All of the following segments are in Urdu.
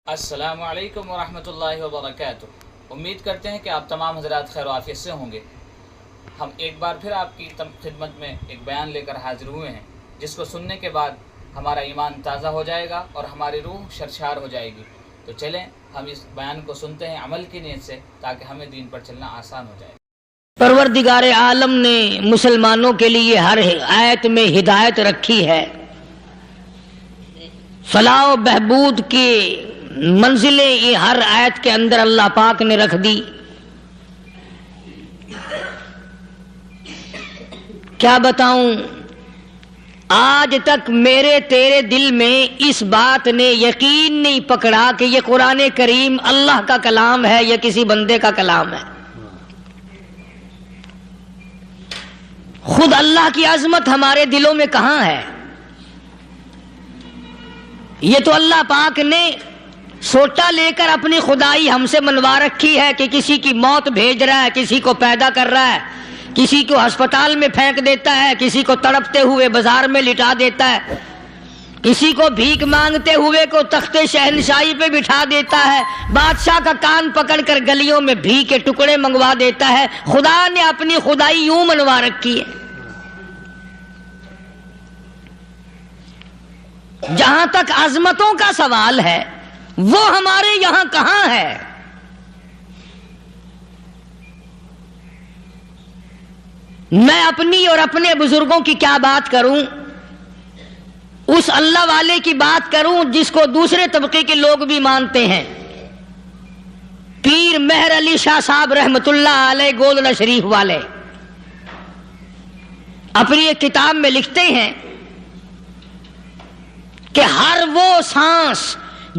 السلام علیکم ورحمۃ اللہ وبرکاتہ۔ امید کرتے ہیں کہ آپ تمام حضرات خیر و عافیت سے ہوں گے۔ ہم ایک بار پھر آپ کی خدمت میں ایک بیان لے کر حاضر ہوئے ہیں، جس کو سننے کے بعد ہمارا ایمان تازہ ہو جائے گا اور ہماری روح شرشار ہو جائے گی۔ تو چلیں ہم اس بیان کو سنتے ہیں عمل کی نیت سے، تاکہ ہمیں دین پر چلنا آسان ہو جائے۔ پروردگار عالم نے مسلمانوں کے لیے ہر آیت میں ہدایت رکھی ہے، فلاح و بہبود کی منزلیں یہ ہر آیت کے اندر اللہ پاک نے رکھ دی۔ کیا بتاؤں، آج تک میرے تیرے دل میں اس بات نے یقین نہیں پکڑا کہ یہ قرآن کریم اللہ کا کلام ہے یا کسی بندے کا کلام ہے۔ خود اللہ کی عظمت ہمارے دلوں میں کہاں ہے؟ یہ تو اللہ پاک نے سوٹا لے کر اپنی خدائی ہم سے منوا رکھی ہے کہ کسی کی موت بھیج رہا ہے، کسی کو پیدا کر رہا ہے، کسی کو ہسپتال میں پھینک دیتا ہے، کسی کو تڑپتے ہوئے بازار میں لٹا دیتا ہے، کسی کو بھیک مانگتے ہوئے کو تخت شہنشاہی پہ بٹھا دیتا ہے، بادشاہ کا کان پکڑ کر گلیوں میں بھیک کے ٹکڑے منگوا دیتا ہے۔ خدا نے اپنی خدائی یوں منوا رکھی ہے۔ جہاں تک عظمتوں کا سوال ہے، وہ ہمارے یہاں کہاں ہے؟ میں اپنی اور اپنے بزرگوں کی کیا بات کروں، اس اللہ والے کی بات کروں جس کو دوسرے طبقے کے لوگ بھی مانتے ہیں۔ پیر مہر علی شاہ صاحب رحمت اللہ علیہ گولڑا شریف والے اپنی ایک کتاب میں لکھتے ہیں کہ ہر وہ سانس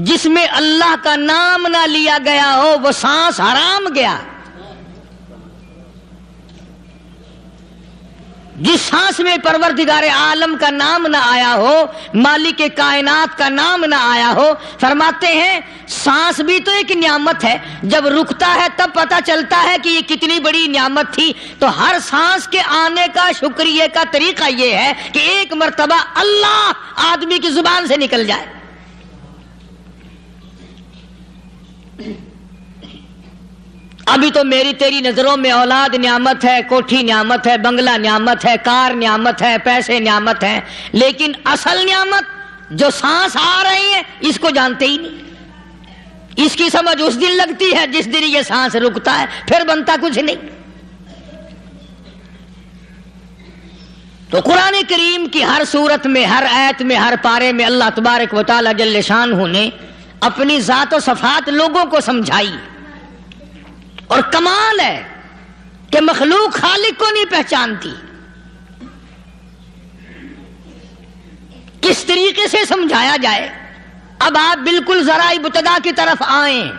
جس میں اللہ کا نام نہ لیا گیا ہو وہ سانس حرام گیا۔ جس سانس میں پروردگار عالم کا نام نہ آیا ہو، مالک کائنات کا نام نہ آیا ہو، فرماتے ہیں سانس بھی تو ایک نعمت ہے، جب رکتا ہے تب پتہ چلتا ہے کہ یہ کتنی بڑی نعمت تھی۔ تو ہر سانس کے آنے کا شکریہ کا طریقہ یہ ہے کہ ایک مرتبہ اللہ آدمی کی زبان سے نکل جائے۔ ابھی تو میری تیری نظروں میں اولاد نعمت ہے، کوٹھی نعمت ہے، بنگلہ نعمت ہے، کار نعمت ہے، پیسے نعمت ہے، لیکن اصل نعمت جو سانس آ رہی ہے اس کو جانتے ہی نہیں۔ اس کی سمجھ اس دن لگتی ہے جس دن یہ سانس رکتا ہے، پھر بنتا کچھ نہیں۔ تو قرآن کریم کی ہر صورت میں، ہر آیت میں، ہر پارے میں اللہ تبارک و تعالی جل شانہ نے اپنی ذات و صفات لوگوں کو سمجھائی۔ اور کمال ہے کہ مخلوق خالق کو نہیں پہچانتی۔ کس طریقے سے سمجھایا جائے؟ اب آپ بالکل ذرا ابتدا کی طرف آئیں۔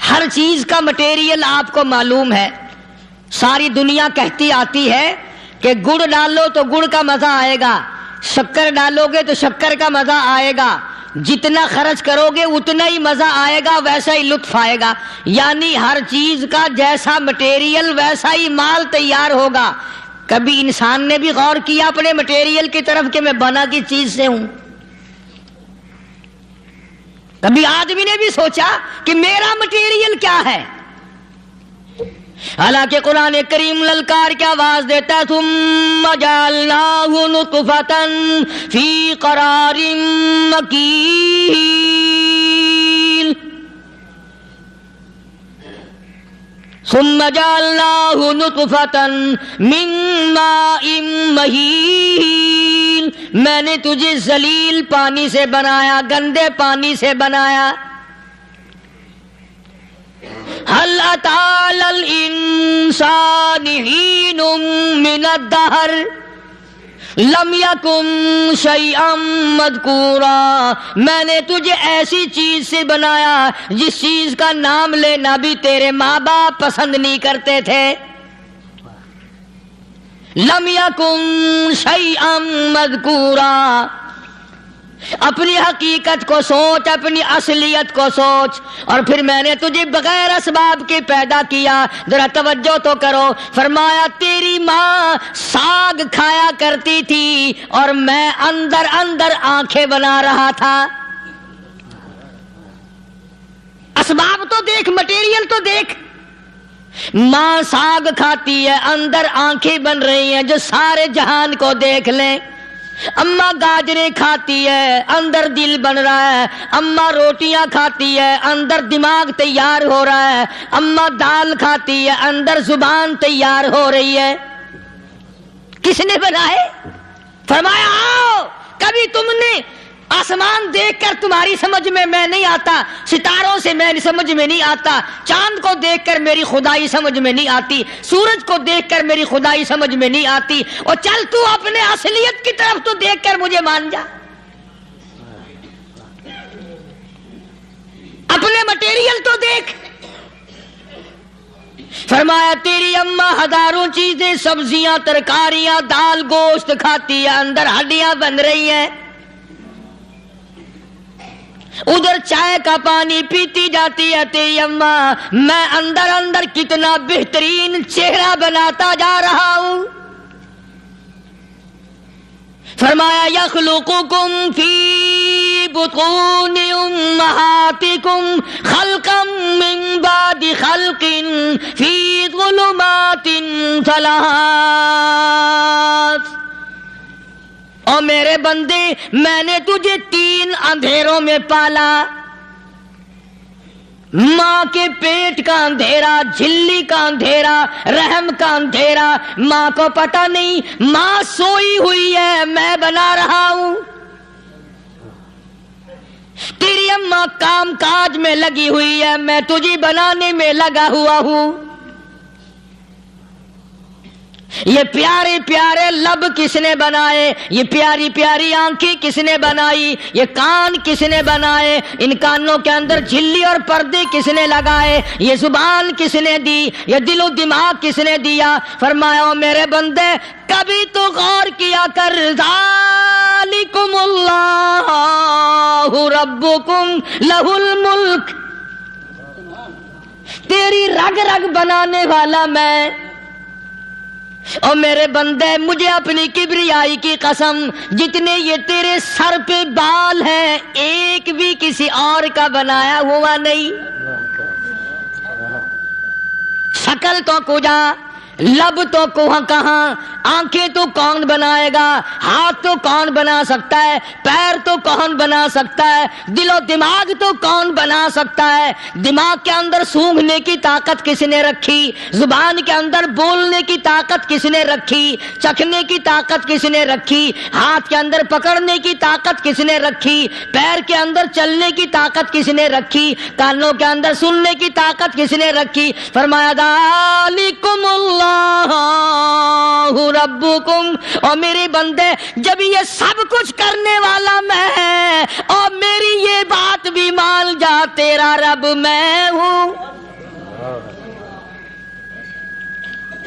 ہر چیز کا مٹیریل آپ کو معلوم ہے۔ ساری دنیا کہتی آتی ہے کہ گڑ ڈالو تو گڑ کا مزہ آئے گا، شکر ڈالو گے تو شکر کا مزہ آئے گا، جتنا خرچ کرو گے اتنا ہی مزہ آئے گا، ویسا ہی لطف آئے گا۔ یعنی ہر چیز کا جیسا مٹیریل ویسا ہی مال تیار ہوگا۔ کبھی انسان نے بھی غور کیا اپنے مٹیریل کی طرف کہ میں بنا کس چیز سے ہوں؟ کبھی آدمی نے بھی سوچا کہ میرا مٹیریل کیا ہے؟ حالانکہ قرآن کریم للکار کی آواز دیتا ہے، ثم جعلناہ نطفۃ فی قرار مکین، ثم جعلناہ نطفۃ من ماء مہین، میں نے تجھے ذلیل پانی سے بنایا، گندے پانی سے بنایا۔ هل أتى على الإنسان حين من الدهر لم يكن شيئا مذكورا، میں نے تجھے ایسی چیز سے بنایا جس چیز کا نام لینا بھی تیرے ماں باپ پسند نہیں کرتے تھے۔ لم يكن شيئا مذكورا، اپنی حقیقت کو سوچ، اپنی اصلیت کو سوچ. اور پھر میں نے تجھے بغیر اسباب کے پیدا کیا. ذرا توجہ تو کرو. فرمایا تیری ماں ساگ کھایا کرتی تھی اور میں اندر اندر آنکھیں بنا رہا تھا. اسباب تو دیکھ، مٹیریل تو دیکھ. ماں ساگ کھاتی ہے، اندر آنکھیں بن رہی ہیں جو سارے جہان کو دیکھ لیں. اماں گاجریں کھاتی ہے، اندر دل بن رہا ہے. اماں روٹیاں کھاتی ہے، اندر دماغ تیار ہو رہا ہے. اماں دال کھاتی ہے، اندر زبان تیار ہو رہی ہے. کس نے بنائے؟ فرمایا آؤ. کبھی تم نے آسمان دیکھ کر تمہاری سمجھ میں نہیں آتا، ستاروں سے میں سمجھ میں نہیں آتا، چاند کو دیکھ کر میری خدائی سمجھ میں نہیں آتی، سورج کو دیکھ کر میری خدائی سمجھ میں نہیں آتی. اور چل تو اپنے اصلیت کی طرف تو دیکھ کر مجھے مان جا. اپنے مٹیریل تو دیکھ. فرمایا تیری اماں ہزاروں چیزیں، سبزیاں، ترکاریاں، دال، گوشت کھاتی ہے، اندر ہڈیاں بن رہی ہیں. ادھر چائے کا پانی پیتی جاتی ہے تیری اماں، میں اندر اندر کتنا بہترین چہرہ بناتا جا رہا ہوں. فرمایا یخلقکم فی بطون امہاتکم خلقا من بعد خلق فی ظلمات ثلاث. اور میرے بندے میں نے تجھے 3 اندھیروں میں پالا. ماں کے پیٹ کا اندھیرا، جھلی کا اندھیرا، رحم کا اندھیرا. ماں کو پتہ نہیں ماں سوئی ہوئی ہے، میں بنا رہا ہوں. تیری اماں کام کاج میں لگی ہوئی ہے، میں تجھے بنانے میں لگا ہوا ہوں. یہ پیارے پیارے لب کس نے بنائے؟ یہ پیاری پیاری آنکھیں کس نے بنائی؟ یہ کان کس نے بنائے؟ ان کانوں کے اندر جھلی اور پردے کس نے لگائے؟ یہ زبان کس نے دی؟ یہ دل و دماغ کس نے دیا؟ فرمایا میرے بندے کبھی تو غور کیا کر. ذالکم اللہ ربکم لہ الملک. تیری رگ رگ بنانے والا میں. اور میرے بندے مجھے اپنی کبریائی کی قسم، جتنے یہ تیرے سر پہ بال ہیں ایک بھی کسی اور کا بنایا ہوا نہیں. شکل تو کجا، لب تو کہاں، آنکھیں تو کون بنائے گا، ہاتھ تو کون بنا سکتا ہے، پیر تو کون بنا سکتا ہے، دل و دماغ تو کون بنا سکتا ہے. دماغ کے اندر سونگھنے کی طاقت کس نے رکھی؟ زبان کے اندر بولنے کی طاقت کس نے رکھی؟ چکھنے کی طاقت کس نے رکھی؟ ہاتھ کے اندر پکڑنے کی طاقت کس نے رکھی؟ پیر کے اندر چلنے کی طاقت کس نے رکھی؟ کانوں کے اندر سننے کی طاقت کس نے رکھی؟ فرمایا ذالکم اللہ ربکم. اور میرے بندے جب یہ سب کچھ کرنے والا میں اور میری یہ بات بھی مان جا تیرا رب میں ہوں.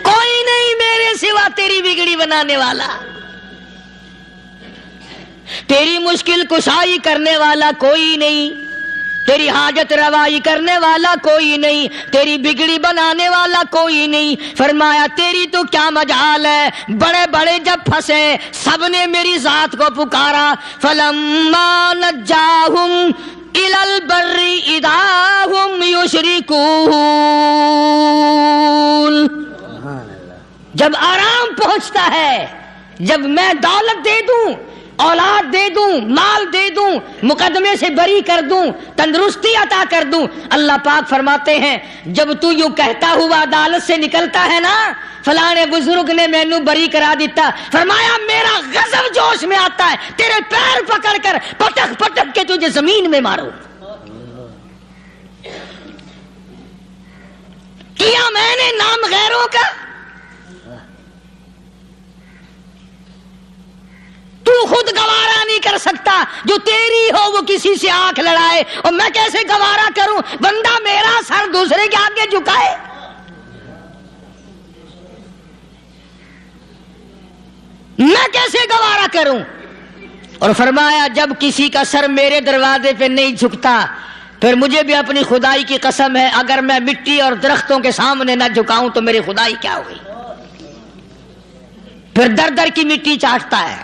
کوئی نہیں میرے سوا تیری بگڑی بنانے والا، تیری مشکل کشائی کرنے والا کوئی نہیں، تیری حاجت روائی کرنے والا کوئی نہیں، تیری بگڑی بنانے والا کوئی نہیں. فرمایا تیری تو کیا مجال ہے، بڑے بڑے جب پھنسے سب نے میری ذات کو پکارا. فلما نجاہم الی البر اذا ہم یشرکون. جب آرام پہنچتا ہے، جب میں دولت دے دوں، اولاد دے دوں، مال دے دوں، مقدمے سے بری کر دوں، تندرستی عطا کر دوں، اللہ پاک فرماتے ہیں جب تو یوں کہتا ہوا عدالت سے نکلتا ہے نا فلانے بزرگ نے مینوں بری کرا دیتا، فرمایا میرا غضب جوش میں آتا ہے تیرے پیر پکڑ کر پٹک پٹک کے تجھے زمین میں مارو. کیا میں نے نام غیروں کا؟ تو خود گوارا نہیں کر سکتا، جو تیری ہو وہ کسی سے آنکھ لڑائے، اور میں کیسے گوارا کروں بندہ میرا سر دوسرے کے آگے جھکائے؟ میں کیسے گوارا کروں؟ اور فرمایا جب کسی کا سر میرے دروازے پہ نہیں جھکتا پھر مجھے بھی اپنی خدائی کی قسم ہے اگر میں مٹی اور درختوں کے سامنے نہ جھکاؤں تو میری خدائی کیا ہوئی؟ پھر در در کی مٹی چاٹتا ہے۔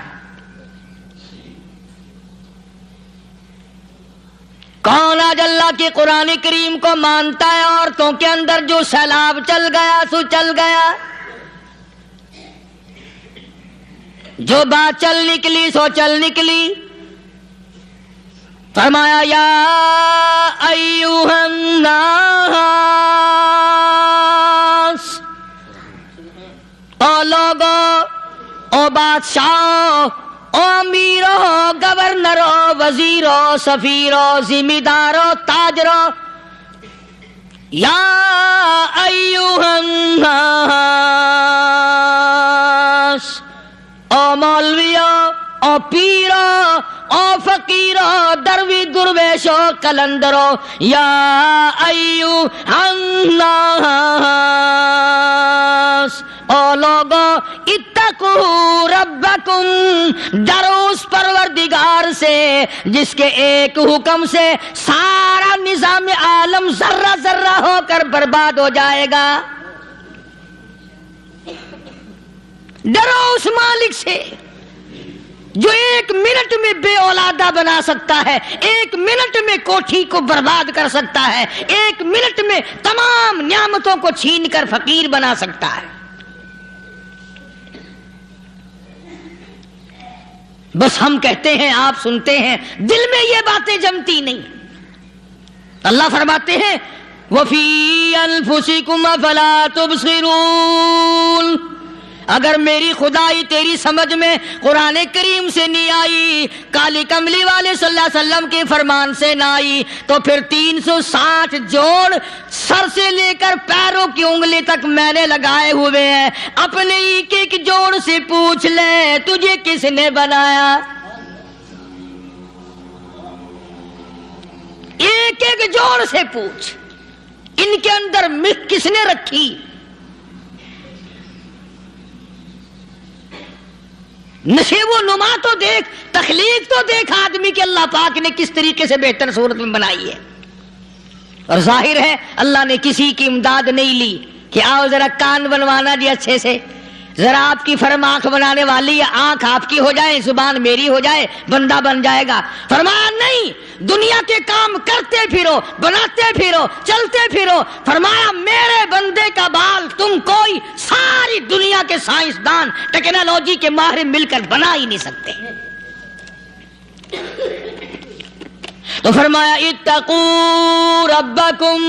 کون آج اللہ کے قرآن کریم کو مانتا ہے؟ عورتوں کے اندر جو سیلاب چل گیا سو چل گیا، جو بات چل نکلی سو چل نکلی۔ فرمایا یا ایھا الناس، او لوگو، او بادشاہو، او امیرو، گورنرو، وزیرو، سفیرو، ذمہ دارو، تاجرو، یا ایھا الناس، او مولویو، او پیرو، او فقیرو، دروی درویشو، کلندرو، یا ایھا الناس، او لوگو، اتقوا ربکم، ڈرو اس پروردگار سے جس کے ایک حکم سے سارا نظام عالم ذرہ ذرہ ہو کر برباد ہو جائے گا۔ ڈرو اس مالک سے جو ایک منٹ میں بے اولادہ بنا سکتا ہے، ایک منٹ میں کوٹھی کو برباد کر سکتا ہے، ایک منٹ میں تمام نعمتوں کو چھین کر فقیر بنا سکتا ہے۔ بس ہم کہتے ہیں، آپ سنتے ہیں، دل میں یہ باتیں جمتی نہیں۔ اللہ فرماتے ہیں وَفِي أَنفُسِكُمْ أَفَلَا تُبْصِرُونَ، اگر میری خدائی تیری سمجھ میں قرآن کریم سے نہیں آئی، کالی کملی والے صلی اللہ علیہ وسلم کے فرمان سے نہ آئی، تو پھر 360 جوڑ سر سے لے کر پیروں کی انگلی تک میں نے لگائے ہوئے ہیں۔ اپنے ایک ایک جوڑ سے پوچھ لے تجھے کس نے بنایا؟ ایک ایک جوڑ سے پوچھ، ان کے اندر ملک کس نے رکھی؟ نشیب و نما تو دیکھ، تخلیق تو دیکھ آدمی کے اللہ پاک نے کس طریقے سے بہتر صورت میں بنائی ہے۔ اور ظاہر ہے اللہ نے کسی کی امداد نہیں لی کہ آؤ ذرا کان بنوانا جی اچھے سے، ذرا آپ کی فرم آنکھ بنانے والی ہے، آنکھ آپ کی ہو جائے، زبان میری ہو جائے، بندہ بن جائے گا۔ فرمایا نہیں، دنیا کے کام کرتے پھرو، بناتے پھرو، چلتے پھرو۔ فرمایا میرے بندے کا بال تم کوئی ساری دنیا کے سائنسدان ٹیکنالوجی کے ماہر مل کر بنا ہی نہیں سکتے۔ تو فرمایا اتقوا ربکم،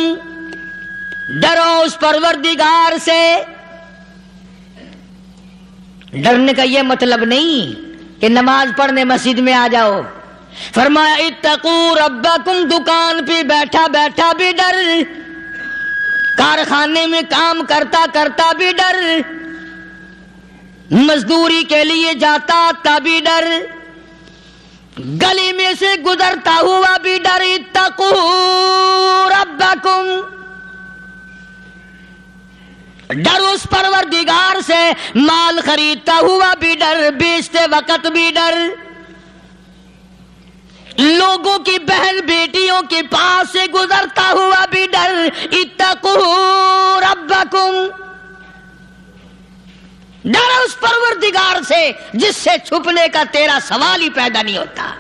ڈرو اس پروردگار سے۔ ڈرنے کا یہ مطلب نہیں کہ نماز پڑھنے مسجد میں آ جاؤ۔ فرمایا اتقوا ربکم، دکان پہ بیٹھا بیٹھا بھی ڈر، کارخانے میں کام کرتا کرتا بھی ڈر، مزدوری کے لیے جاتا تبھی ڈر، گلی میں سے گزرتا ہوا بھی ڈر۔ اتقوا ربکم، ڈر اس پروردگار سے، مال خریدتا ہوا بھی ڈر، بیچتے وقت بھی ڈر، لوگوں کی بہن بیٹیوں کے پاس سے گزرتا ہوا بھی ڈر۔ اتقوا ربکم، ڈر اس پروردگار سے جس سے چھپنے کا تیرا سوال ہی پیدا نہیں ہوتا۔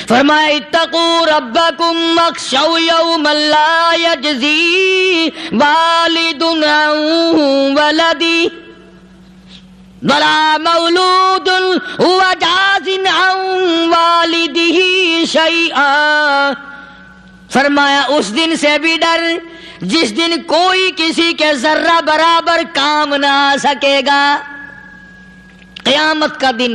فرمایا اتقوا ربکم واخشوا یوما لا یجزی والد عن ولدہ ولا مولود هو جاز عن والدہ شیئا۔ فرمایا اس دن سے بھی ڈر جس دن کوئی کسی کے ذرہ برابر کام نہ آ سکے گا۔ قیامت کا دن،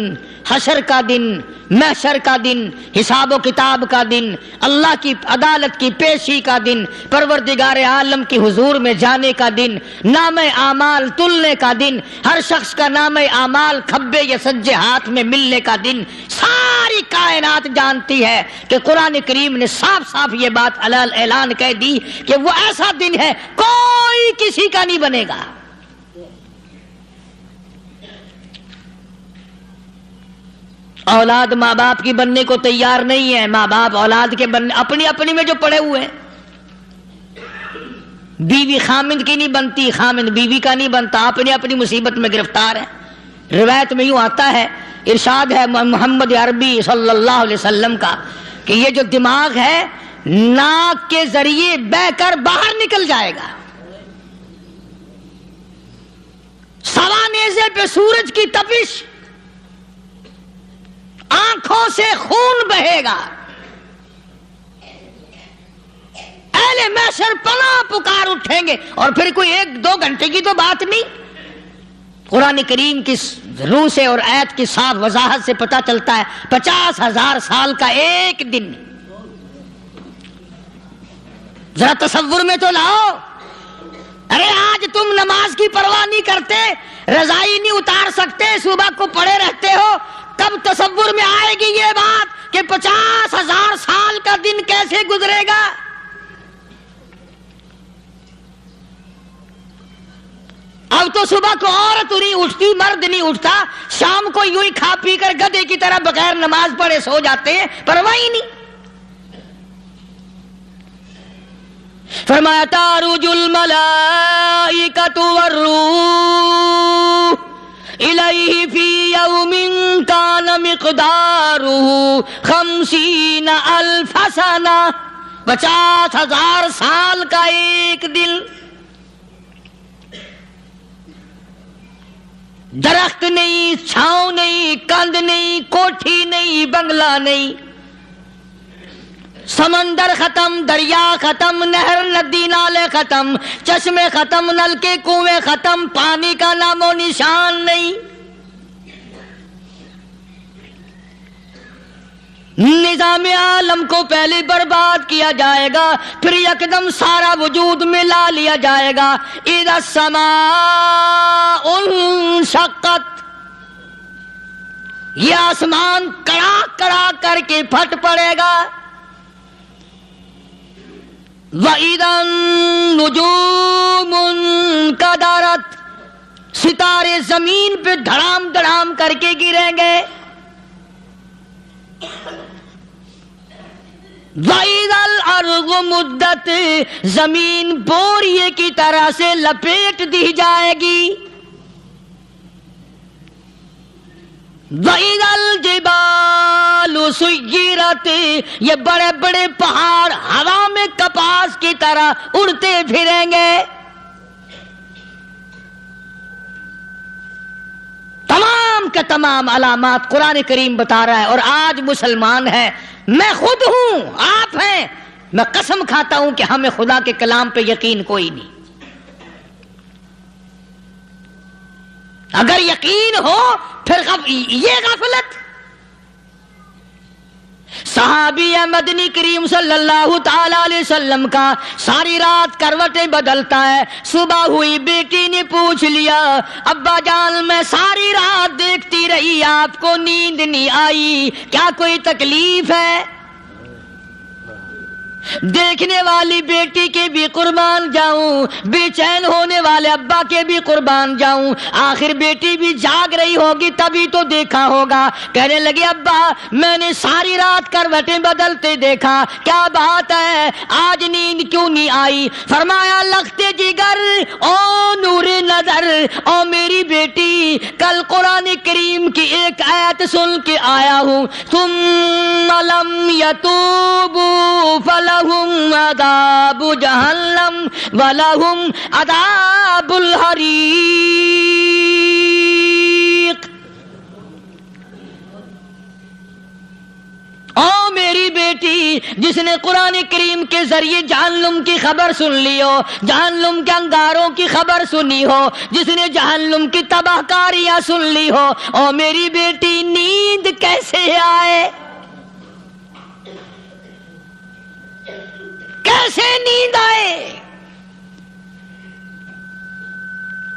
حشر کا دن، محشر کا دن، حساب و کتاب کا دن، اللہ کی عدالت کی پیشی کا دن، پروردگار عالم کی حضور میں جانے کا دن، نام اعمال تلنے کا دن، ہر شخص کا نام اعمال کھبے یا سجے ہاتھ میں ملنے کا دن۔ ساری کائنات جانتی ہے کہ قرآن کریم نے صاف صاف یہ بات اعلان کہہ دی کہ وہ ایسا دن ہے کوئی کسی کا نہیں بنے گا۔ اولاد ماں باپ کی بننے کو تیار نہیں ہے، ماں باپ اولاد کے بننے اپنی اپنی میں جو پڑے ہوئے ہیں. بیوی خامند کی نہیں بنتی، خامند بیوی کا نہیں بنتا، اپنی اپنی مصیبت میں گرفتار ہے. روایت میں یوں آتا ہے، ارشاد ہے محمد عربی صلی اللہ علیہ وسلم کا کہ یہ جو دماغ ہے ناک کے ذریعے بہہ کر باہر نکل جائے گا. سوا نیزے پہ سورج کی تپش، آنکھوں سے خون بہے گا. اہل محشر پناہ پکار اٹھیں گے، اور پھر کوئی 1-2 گھنٹے کی تو بات نہیں. قرآن کریم کی روح سے اور آیت کی صاف وضاحت سے پتہ چلتا ہے 50,000 سال کا ایک دن. ذرا تصور میں تو لاؤ. ارے آج تم نماز کی پرواہ نہیں کرتے، رضائی نہیں اتار سکتے، صبح کو پڑے رہتے ہو، کب تصور میں آئے گی یہ بات کہ 50,000 سال کا دن کیسے گزرے گا؟ اب تو صبح کو عورت نہیں اٹھتی، مرد نہیں اٹھتا، شام کو یوں ہی کھا پی کر گدھے کی طرح بغیر نماز پڑھے سو جاتے ہیں، پرواہ ہی نہیں. فرمایا تعرج الملائکۃ والروح الیہ فی یوم کان مقدارہ 50,000 سنہ. 50,000 سال کا ایک دن. درخت نہیں، چھاؤں نہیں، کند نہیں، کوٹھی نہیں، بنگلہ نہیں، سمندر ختم، دریا ختم، نہر ندی نالے ختم، چشمے ختم، نل کے کنویں ختم، پانی کا نام و نشان نہیں. نظام عالم کو پہلے برباد کیا جائے گا، پھر یکدم سارا وجود ملا لیا جائے گا. اذا السماء انشقت، یہ آسمان کڑا کڑا کر کے پھٹ پڑے گا. وَإِذَا النُّجُومُ انْكَدَرَتْ، ستارے زمین پہ دھڑام دھڑام کر کے گریں گے. وَإِذَا الْأَرْضُ مُدَّتْ، زمین بوریے کی طرح سے لپیٹ دی جائے گی. وَإِذَا الْجِبَالُ سُيِّرَتْ، یہ بڑے بڑے پہاڑ ہوا میں کپاس کی طرح اڑتے پھریں گے. تمام کے تمام علامات قرآن کریم بتا رہا ہے. اور آج مسلمان ہے، میں خود ہوں، آپ ہیں، میں قسم کھاتا ہوں کہ ہمیں خدا کے کلام پہ یقین کوئی نہیں. اگر یقین ہو پھر یہ غفلت. صحابی مدنی کریم صلی اللہ تعالی علیہ وسلم کا ساری رات کروٹیں بدلتا ہے. صبح ہوئی بیٹی نے پوچھ لیا، ابا جان میں ساری رات دیکھتی رہی، آپ کو نیند نہیں آئی، کیا کوئی تکلیف ہے؟ دیکھنے والی بیٹی کے بھی قربان جاؤں، بے چین ہونے والے ابا کے بھی قربان جاؤں. آخر بیٹی بھی جاگ رہی ہوگی تبھی تو دیکھا ہوگا. کہنے لگے ابا میں نے ساری رات کروٹیں بدلتے دیکھا، کیا بات ہے، آج نیند کیوں نہیں آئی؟ فرمایا لختے جگر او نور نظر، او میری بیٹی کل قرآن کریم کی ایک آیت سن کے آیا ہوں، ثم لم یتوبوا فلہم عذاب جہنم ولہم عذاب الحریق. او میری بیٹی جس نے قرآن کریم کے ذریعے جہنم کی خبر سن لی ہو، جہنم کے انگاروں کی خبر سنی ہو، جس نے جہنم کی تباہ کاریاں سن لی ہو، او میری بیٹی نیند کیسے آئے؟ کیسے نیند آئے؟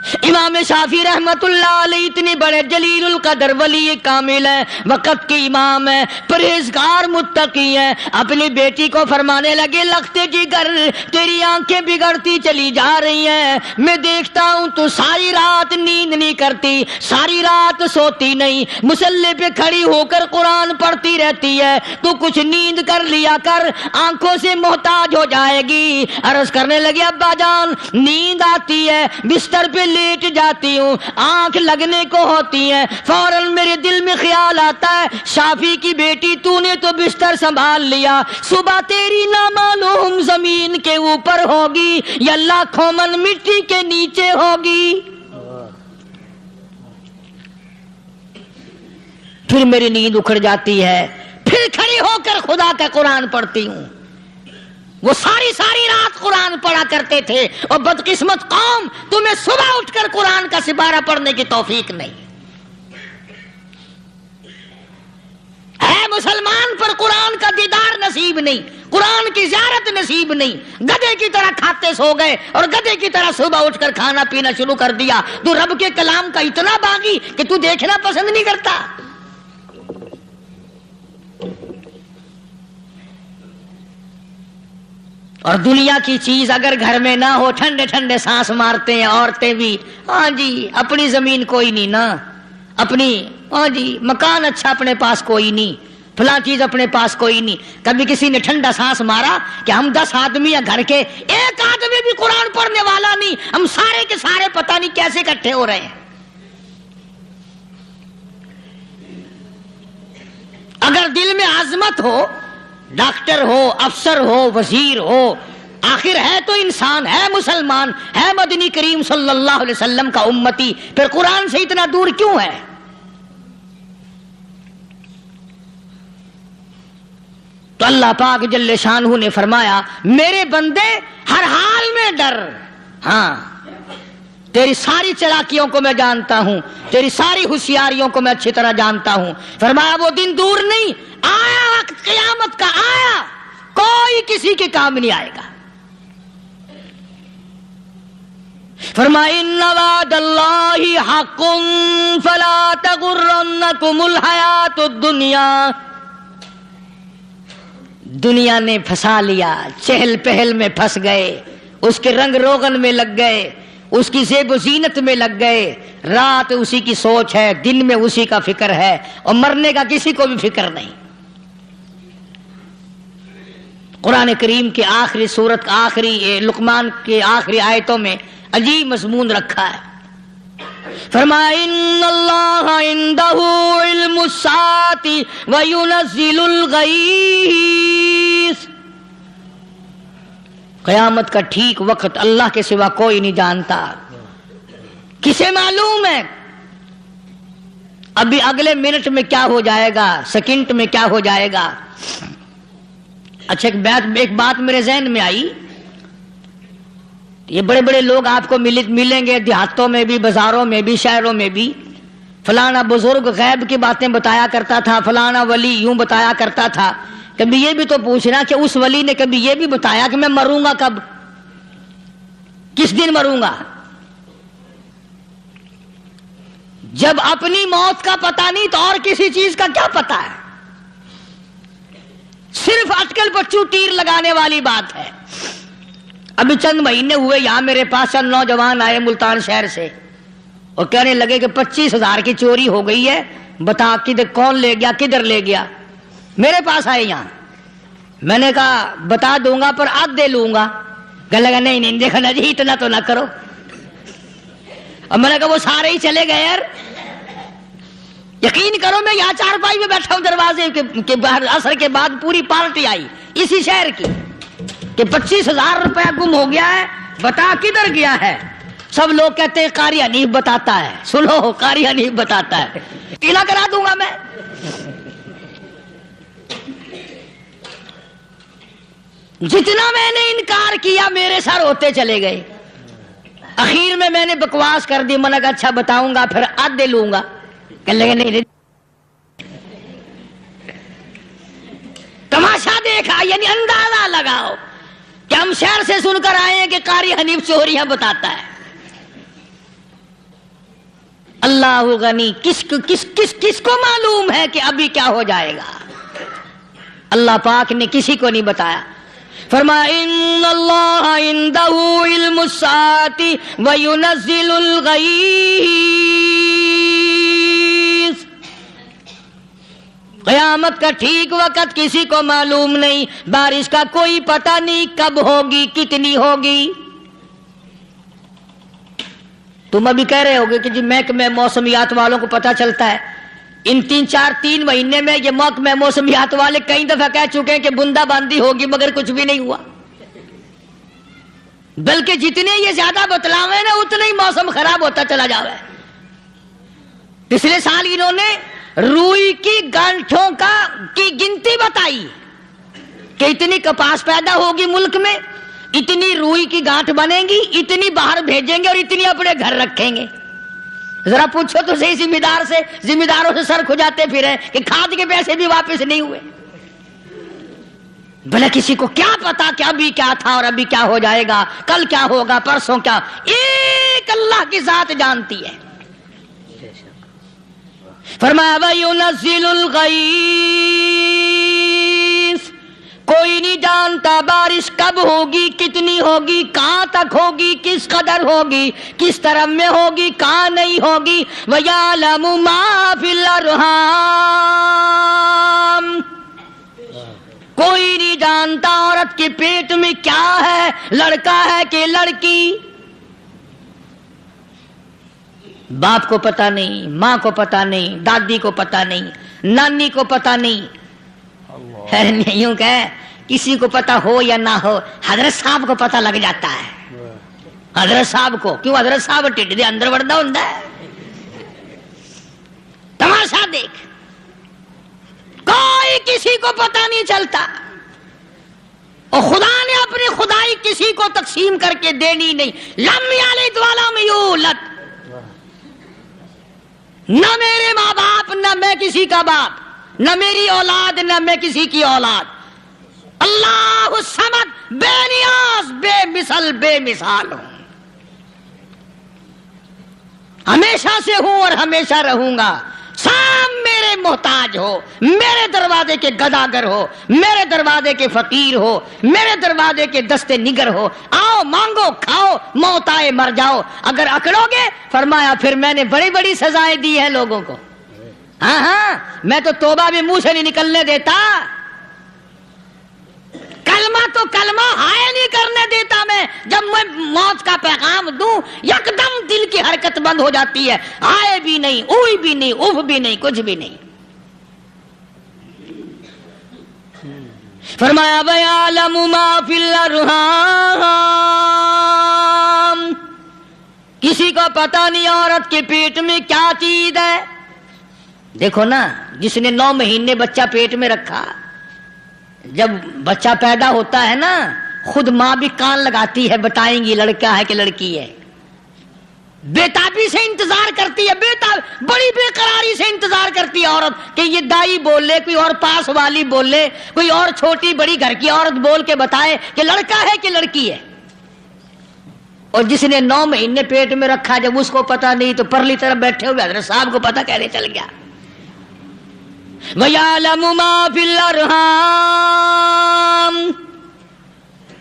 امام شافعی رحمت اللہ علیہ اتنے بڑے جلیل القدر ولی کامل ہیں، وقت کے امام ہیں، پرہیزگار متقی ہیں، اپنی بیٹی کو فرمانے لگے لختے جگر تیری آنکھیں بگڑتی چلی جا رہی ہیں، میں دیکھتا ہوں تو ساری رات نیند نہیں کرتی، ساری رات سوتی نہیں، مصلی پہ کھڑی ہو کر قرآن پڑھتی رہتی ہے، تو کچھ نیند کر لیا کر، آنکھوں سے محتاج ہو جائے گی۔ عرض کرنے لگے ابا جان نیند آتی ہے، بستر پہ لیٹ جاتی ہوں، آنکھ لگنے کو ہوتی ہے، فوراً میرے دل میں خیال آتا ہے شافی کی بیٹی تو نے تو بستر سنبھال لیا، صبح تیری نامعلوم زمین کے اوپر ہوگی یا لاکھوں من مٹی کے نیچے ہوگی۔ پھر میری نیند اکھڑ جاتی ہے، پھر کھڑی ہو کر خدا کا قرآن پڑھتی ہوں۔ وہ ساری رات قرآن پڑھا کرتے تھے، اور بدقسمت قوم تمہیں صبح اٹھ کر قرآن کا سپارہ پڑھنے کی توفیق نہیں ہے۔ مسلمان پر قرآن کا دیدار نصیب نہیں، قرآن کی زیارت نصیب نہیں، گدھے کی طرح کھاتے سو گئے اور گدھے کی طرح صبح اٹھ کر کھانا پینا شروع کر دیا۔ تو رب کے کلام کا اتنا باغی کہ تو دیکھنا پسند نہیں کرتا۔ اور دنیا کی چیز اگر گھر میں نہ ہو، ٹھنڈے ٹھنڈے سانس مارتے ہیں عورتیں بھی، ہاں جی اپنی زمین کوئی نہیں نا، اپنی ہاں جی مکان اچھا اپنے پاس کوئی نہیں، فلاں چیز اپنے پاس کوئی نہیں۔ کبھی کسی نے ٹھنڈا سانس مارا کہ ہم 10 آدمی ہیں گھر کے، ایک آدمی بھی قرآن پڑھنے والا نہیں، ہم سارے کے سارے پتہ نہیں کیسے اکٹھے ہو رہے ہیں۔ اگر دل میں عظمت ہو، ڈاکٹر ہو، افسر ہو، وزیر ہو، آخر ہے تو انسان، ہے مسلمان، ہے مدنی کریم صلی اللہ علیہ وسلم کا امتی، پھر قرآن سے اتنا دور کیوں ہے؟ تو اللہ پاک جل شانہ نے فرمایا میرے بندے ہر حال میں ڈر، ہاں تیری ساری چلاکیوں کو میں جانتا ہوں، تیری ساری ہوشیاریوں کو میں اچھی طرح جانتا ہوں۔ فرمایا وہ دن دور نہیں، آیا وقت قیامت کا، آیا، کوئی کسی کے کام نہیں آئے گا۔ فرمایا ان وعد اللہ حق فلا تغرنکم الحیات الدنیا۔ دنیا نے پھنسا لیا، چہل پہل میں پھنس گئے، اس کے رنگ روغن میں لگ گئے، اس کی زیب و زینت میں لگ گئے، رات اسی کی سوچ ہے، دن میں اسی کا فکر ہے، اور مرنے کا کسی کو بھی فکر نہیں۔ قرآن کریم کے آخری سورت، آخری لقمان کے آخری آیتوں میں عجیب مضمون رکھا ہے۔ فرمایا ان اللہ عندہ علم الساعۃ وینزل الغیث۔ قیامت کا ٹھیک وقت اللہ کے سوا کوئی نہیں جانتا۔ کسے معلوم ہے ابھی اگلے منٹ میں کیا ہو جائے گا، سیکنڈ میں کیا ہو جائے گا؟ اچھا ایک بات میرے ذہن میں آئی، یہ بڑے بڑے لوگ آپ کو ملیں گے دیہاتوں میں بھی، بازاروں میں بھی، شہروں میں بھی، فلانا بزرگ غیب کی باتیں بتایا کرتا تھا، فلانا ولی یوں بتایا کرتا تھا۔ کبھی یہ بھی تو پوچھنا کہ اس ولی نے کبھی یہ بھی بتایا کہ میں مروں گا کب، کس دن مروں گا؟ جب اپنی موت کا پتہ نہیں تو اور کسی چیز کا کیا پتہ ہے؟ صرف اٹکل پچو تیر لگانے والی بات ہے۔ ابھی چند مہینے ہوئے یہاں میرے پاس چند نوجوان آئے ملتان شہر سے، اور کہنے لگے کہ 25,000 کی چوری ہو گئی ہے، بتا کدھر کون لے گیا، کدھر لے گیا؟ میرے پاس آئے یہاں، میں نے کہا بتا دوں گا پر آدھے لوں گا۔ کہنے لگا نہیں دیکھنا جی اتنا تو نہ کرو۔ اور میں نے کہا وہ سارے ہی چلے گئے یار، یقین کرو میں یہاں چارپائی میں بیٹھا ہوں دروازے کے باہر، عصر کے بعد پوری پارٹی آئی اسی شہر کی کہ 25,000 روپیہ گم ہو گیا ہے، بتا کدھر گیا ہے؟ سب لوگ کہتے ہیں قاری حنیف بتاتا ہے، سنو قاری حنیف بتاتا ہے، ٹیلا کرا دوں گا میں۔ جتنا میں نے انکار کیا میرے سر ہوتے چلے گئے، اخیر میں نے بکواس کر دی، میں نے کہا اچھا بتاؤں گا پھر آدھے لوں گا۔ کہنے لگے نہیں تماشا دیکھا، یعنی اندازہ لگاؤ کہ ہم شہر سے سن کر آئے ہیں کہ قاری حنیف چوریاں بتاتا ہے۔ اللہ غنی، کس کو معلوم ہے کہ ابھی کیا ہو جائے گا؟ اللہ پاک نے کسی کو نہیں بتایا۔ فرمایا ان اللہ عندہ علم الساعۃ وینزل الغیث، قیامت کا ٹھیک وقت کسی کو معلوم نہیں، بارش کا کوئی پتہ نہیں کب ہوگی، کتنی ہوگی۔ تم ابھی کہہ رہے ہوگے کہ جی محکمہ موسمیات والوں کو پتہ چلتا ہے، ان 3 مہینے میں یہ محکمہ موسمیات والے کئی دفعہ کہہ چکے ہیں کہ بندہ باندی ہوگی، مگر کچھ بھی نہیں ہوا، بلکہ جتنے یہ زیادہ بتلاوے نا اتنا ہی موسم خراب ہوتا چلا جاوے۔ پچھلے سال انہوں نے روئی کی گانٹھوں کی گنتی بتائی کہ اتنی کپاس پیدا ہوگی ملک میں، اتنی روئی کی گانٹھ بنے گی، اتنی باہر بھیجیں گے اور اتنی اپنے گھر رکھیں گے۔ ذرا پوچھو تو صحیح ذمہ داروں سے سر کھجاتے پھرے کہ کھاد کے پیسے بھی واپس نہیں ہوئے۔ بھلا کسی کو کیا پتا کہ ابھی کیا تھا اور ابھی کیا ہو جائے گا، کل کیا ہوگا، پرسوں کیا، ایک اللہ کی ذات جانتی ہے۔ فرمایا وَيُنَزِّلُ الْغَيْثَ، کوئی نہیں جانتا بارش کب ہوگی، کتنی ہوگی، کہاں تک ہوگی، کس قدر ہوگی، کس طرح میں ہوگی، کہاں نہیں ہوگی۔ وَيَعْلَمُ مَا فِي الْأَرْحَامِ، کوئی نہیں جانتا عورت کے پیٹ میں کیا ہے، لڑکا ہے کہ لڑکی۔ باپ کو پتہ نہیں، ماں کو پتہ نہیں، دادی کو پتہ نہیں، نانی کو پتہ نہیں، یوں کہ کسی کو پتہ ہو یا نہ ہو، حضرت صاحب کو پتہ لگ جاتا ہے۔ حضرت صاحب کو کیوں؟ حضرت صاحب ٹھڈ دے اندر وڑدا ہوندا ہے۔ تماشا دیکھ، کوئی کسی کو پتہ نہیں چلتا، اور خدا نے اپنی خدائی کسی کو تقسیم کر کے دینی نہیں۔ لم یلد ولم یولد، نہ میرے ماں باپ، نہ میں کسی کا باپ، نہ میری اولاد، نہ میں کسی کی اولاد۔ اللہ الصمد، بے نیاز، بے مثل، بے مثال ہوں، ہمیشہ سے ہوں اور ہمیشہ رہوں گا۔ سب میرے محتاج ہو، میرے دروازے کے گداگر ہو، میرے دروازے کے فقیر ہو، میرے دروازے کے دستے نگر ہو، آؤ مانگو کھاؤ، موت آئے مر جاؤ۔ اگر اکڑو گے، فرمایا پھر میں نے بڑی بڑی سزائیں دی ہیں لوگوں کو۔ ہاں میں تو توبہ بھی منہ سے نہیں نکلنے دیتا، کلمہ ہائے نہیں کرنے دیتا میں۔ جب میں موت کا پیغام دوں یکدم دل کی حرکت بند ہو جاتی ہے، ہائے بھی نہیں، اوئی بھی نہیں، اف بھی نہیں، کچھ بھی نہیں۔ فرمایا وَيَعْلَمُ مَا فِي الْأَرْحَامِ، کسی کو پتہ نہیں عورت کے پیٹ میں کیا چیز ہے۔ دیکھو نا، جس نے 9 مہینے بچہ پیٹ میں رکھا، جب بچہ پیدا ہوتا ہے نا، خود ماں بھی کان لگاتی ہے، بتائیں گی لڑکا ہے کہ لڑکی ہے۔ بےتابی سے انتظار کرتی ہے، بڑی بے قراری سے انتظار کرتی ہے عورت کہ یہ دائی بول لے، کوئی اور پاس والی بول لے، کوئی اور چھوٹی بڑی گھر کی عورت بول کے بتائے کہ لڑکا ہے کہ لڑکی ہے۔ اور جس نے 9 مہینے پیٹ میں رکھا، جب اس کو پتا نہیں تو پرلی طرف بیٹھے ہوئے حضرت صاحب کو پتا کیسے چل گیا۔ وَيَعْلَمُ مَا فِي الْأَرْحَامِ،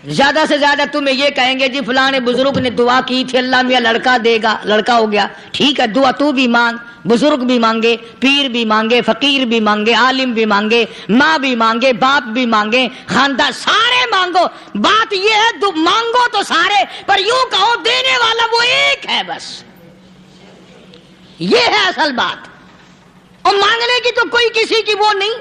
زیادہ سے زیادہ تمہیں یہ کہیں گے جی فلاں بزرگ نے دعا کی تھی، اللہ میاں لڑکا دے گا، لڑکا ہو گیا، ٹھیک ہے، دعا تو بھی مانگ، بزرگ بھی مانگے، پیر بھی مانگے، فقیر بھی مانگے، عالم بھی مانگے، ماں بھی مانگے، باپ بھی مانگے، خاندان سارے مانگو۔ بات یہ ہے مانگو تو سارے، پر یوں کہو دینے والا وہ ایک ہے، بس یہ ہے اصل بات، اور مانگنے کی تو کوئی کسی کی وہ نہیں۔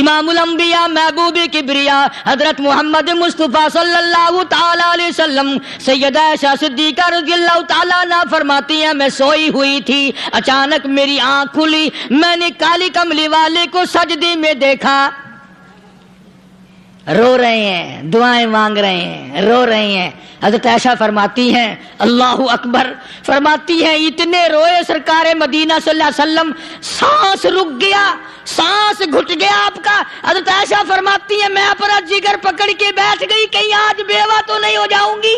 امام الانبیاء محبوب کبریا حضرت محمد مصطفیٰ صلی اللہ تعالی علیہ وسلم سیدہ عائشہ صدیقہ رضی اللہ تعالیٰ عنہ فرماتی ہیں، میں سوئی ہوئی تھی، اچانک میری آنکھ کھلی، میں نے کالی کملی والے کو سجدے میں دیکھا، رو رہے ہیں، دعائیں مانگ رہے ہیں، رو رہے ہیں۔ حضرت عائشہ فرماتی ہیں اللہ اکبر، فرماتی ہیں اتنے روئے سرکار مدینہ صلی اللہ علیہ وسلم، سانس رک گیا، سانس گھٹ گیا آپ کا۔ حضرت عائشہ فرماتی ہیں میں اپنا جگر پکڑ کے بیٹھ گئی، کہیں آج بیوہ تو نہیں ہو جاؤں گی۔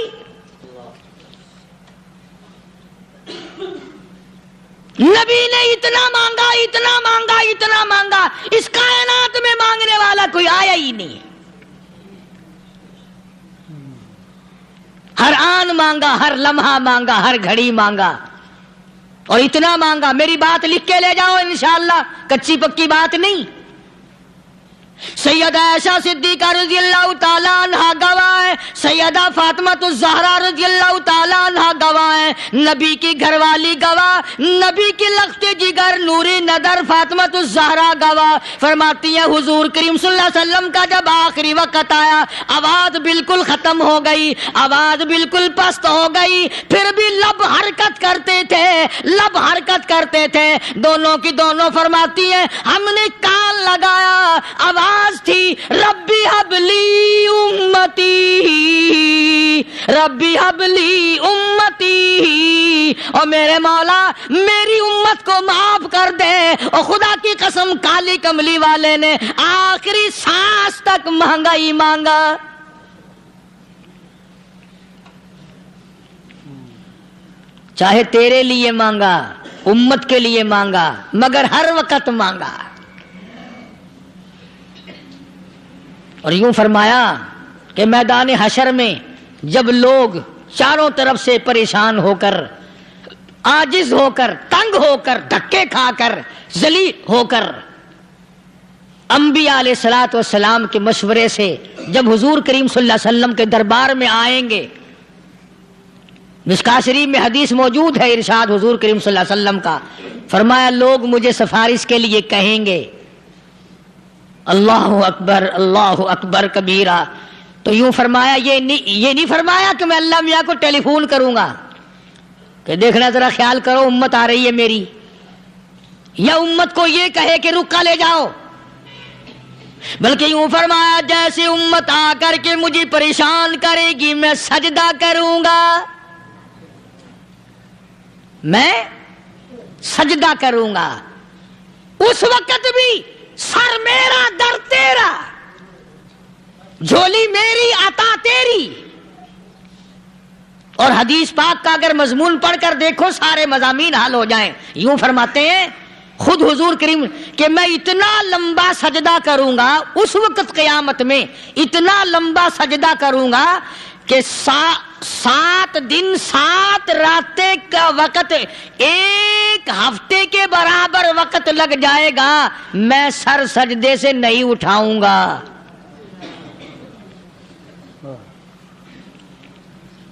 نبی نے اتنا مانگا، اتنا مانگا، اتنا مانگا، اس کائنات میں مانگنے والا کوئی آیا ہی نہیں۔ ہر آن مانگا، ہر لمحہ مانگا، ہر گھڑی مانگا، اور اتنا مانگا۔ میری بات لکھ کے لے جاؤ انشاءاللہ، کچی پکی بات نہیں۔ سیدہ عائشہ صدیقہ رضی اللہ تعالیٰ عنہ گواہ ہے، سیدہ فاطمہ الزہرا رضی اللہ تعالیٰ عنہ گواہ ہے، نبی کی گھر والی گواہ، نبی کی لخت جگر نوری نظر فاطمہ الزہرا گواہ، فرماتی ہیں حضور کریم صلی اللہ علیہ وسلم کا جب آخری وقت آیا، آواز بالکل ختم ہو گئی، آواز بالکل پست ہو گئی، پھر بھی لب حرکت کرتے تھے، لب حرکت کرتے تھے، دونوں کی دونوں فرماتی ہیں ہم نے کان لگایا، آواز تھی ربی حبلی امتی، ربی حبلی امتی، اور میرے مولا میری امت کو معاف کر دے۔ اور خدا کی قسم کالی کملی والے نے آخری سانس تک مانگا ہی مانگا۔ چاہے تیرے لیے مانگا، امت کے لیے مانگا، مگر ہر وقت مانگا۔ اور یوں فرمایا کہ میدان حشر میں جب لوگ چاروں طرف سے پریشان ہو کر، عاجز ہو کر، تنگ ہو کر، دھکے کھا کر، ذلیل ہو کر، انبیاء علیہ الصلوۃ والسلام کے مشورے سے جب حضور کریم صلی اللہ علیہ وسلم کے دربار میں آئیں گے، مشکاۃ شریف میں حدیث موجود ہے، ارشاد حضور کریم صلی اللہ علیہ وسلم کا، فرمایا لوگ مجھے سفارش کے لیے کہیں گے اللہ اکبر کبیرہ، تو یوں فرمایا یہ نہیں فرمایا کہ میں اللہ میاں کو ٹیلی فون کروں گا کہ دیکھنا ذرا خیال کرو امت آ رہی ہے میری، یا امت کو یہ کہے کہ رکا لے جاؤ، بلکہ یوں فرمایا جیسے امت آ کر کے مجھے پریشان کرے گی میں سجدہ کروں گا، میں سجدہ کروں گا، اس وقت بھی سر میرا در تیرا، جھولی میری عطا تیری۔ اور حدیث پاک کا اگر مضمون پڑھ کر دیکھو سارے مضامین حل ہو جائیں۔ یوں فرماتے ہیں خود حضور کریم کہ میں اتنا لمبا سجدہ کروں گا اس وقت قیامت میں، اتنا لمبا سجدہ کروں گا کہ 7 دن 7 راتیں کا وقت ایک ہفتے کے برابر وقت لگ جائے گا، میں سر سجدے سے نہیں اٹھاؤں گا۔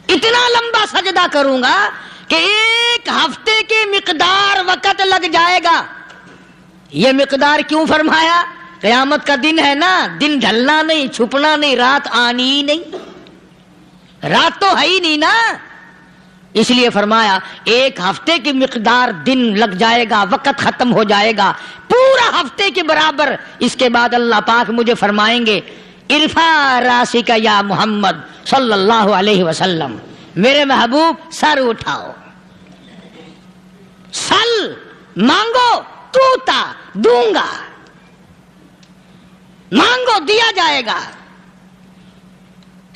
اتنا لمبا سجدہ کروں گا کہ ایک ہفتے کے مقدار وقت لگ جائے گا۔ یہ مقدار کیوں فرمایا؟ قیامت کا دن ہے نا، دن ڈھلنا نہیں، چھپنا نہیں، رات آنی ہی نہیں، رات تو ہے ہی نہیں نا، اس لیے فرمایا ایک ہفتے کی مقدار دن لگ جائے گا، وقت ختم ہو جائے گا پورا ہفتے کے برابر۔ اس کے بعد اللہ پاک مجھے فرمائیں گے ارفع راسک یا محمد صلی اللہ علیہ وسلم، میرے محبوب سر اٹھاؤ، سل مانگو توتا دوں گا، مانگو دیا جائے گا،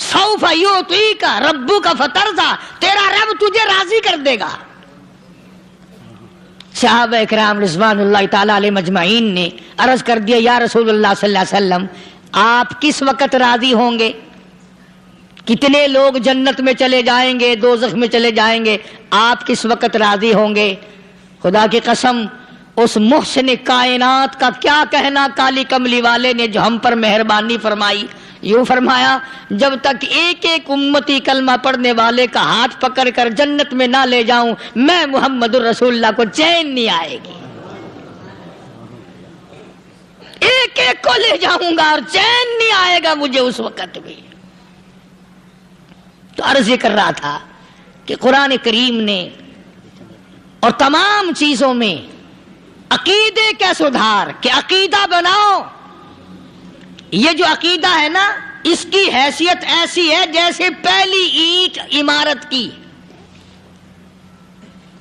سوف یعطیک ربک فترضی، تیرا رب تجھے راضی کر دے گا۔ صحابہ اکرام رضوان اللہ تعالی علیہ مجمعین نے عرض کر دیا یا رسول اللہ صلی اللہ علیہ وسلم آپ کس وقت راضی ہوں گے؟ کتنے لوگ جنت میں چلے جائیں گے، دوزخ میں چلے جائیں گے، آپ کس وقت راضی ہوں گے؟ خدا کی قسم اس محسن کائنات کا کیا کہنا کالی کملی والے نے جو ہم پر مہربانی فرمائی۔ یوں فرمایا جب تک ایک ایک امتی کلمہ پڑھنے والے کا ہاتھ پکڑ کر جنت میں نہ لے جاؤں میں محمد الرسول اللہ کو چین نہیں آئے گی، ایک ایک کو لے جاؤں گا اور چین نہیں آئے گا مجھے اس وقت بھی۔ تو عرض یہ کر رہا تھا کہ قرآن کریم نے اور تمام چیزوں میں عقیدے کا سدھار کہ عقیدہ بناؤ، یہ جو عقیدہ ہے نا اس کی حیثیت ایسی ہے جیسے پہلی اینٹ عمارت کی،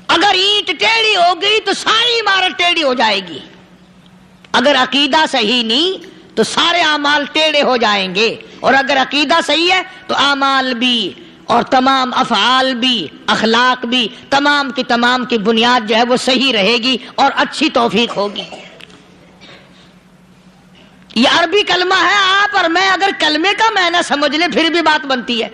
اگر اینٹ ٹیڑھی ہو گئی تو ساری عمارت ٹیڑھی ہو جائے گی، اگر عقیدہ صحیح نہیں تو سارے اعمال ٹیڑھے ہو جائیں گے، اور اگر عقیدہ صحیح ہے تو اعمال بھی اور تمام افعال بھی اخلاق بھی تمام کی بنیاد جو ہے وہ صحیح رہے گی اور اچھی توفیق ہوگی۔ یہ عربی کلمہ ہے، آپ اور میں اگر کلمے کا معنی سمجھ لیں پھر بھی بات بنتی ہے۔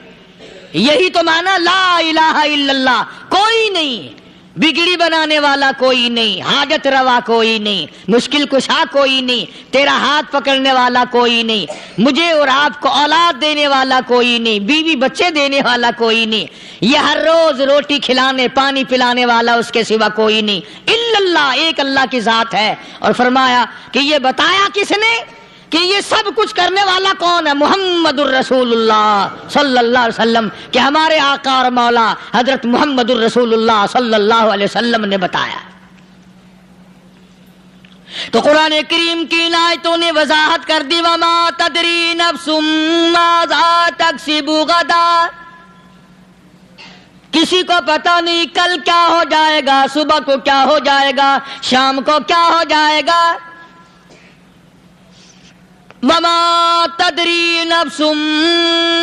یہی تو معنی لا الہ الا اللہ، کوئی نہیں بگڑی بنانے والا، کوئی نہیں حاجت روا، کوئی نہیں مشکل کشا، کوئی نہیں تیرا ہاتھ پکڑنے والا، کوئی نہیں مجھے اور آپ کو اولاد دینے والا، کوئی نہیں بیوی بچے دینے والا، کوئی نہیں یہ ہر روز روٹی کھلانے پانی پلانے والا اس کے سوا کوئی نہیں الا اللہ، ایک اللہ کی ذات ہے۔ اور فرمایا کہ یہ بتایا کس نے کہ یہ سب کچھ کرنے والا کون ہے؟ محمد الرسول اللہ صلی اللہ علیہ وسلم، کہ ہمارے آقا اور مولا حضرت محمد الرسول اللہ صلی اللہ علیہ وسلم نے بتایا۔ تو قرآن کریم کی ان آیتوں نے وضاحت کر دی، وما تدری نفس ماذا تکسب غدا، کسی کو پتہ نہیں کل کیا ہو جائے گا، صبح کو کیا ہو جائے گا، شام کو کیا ہو جائے گا۔ وما تدری نفس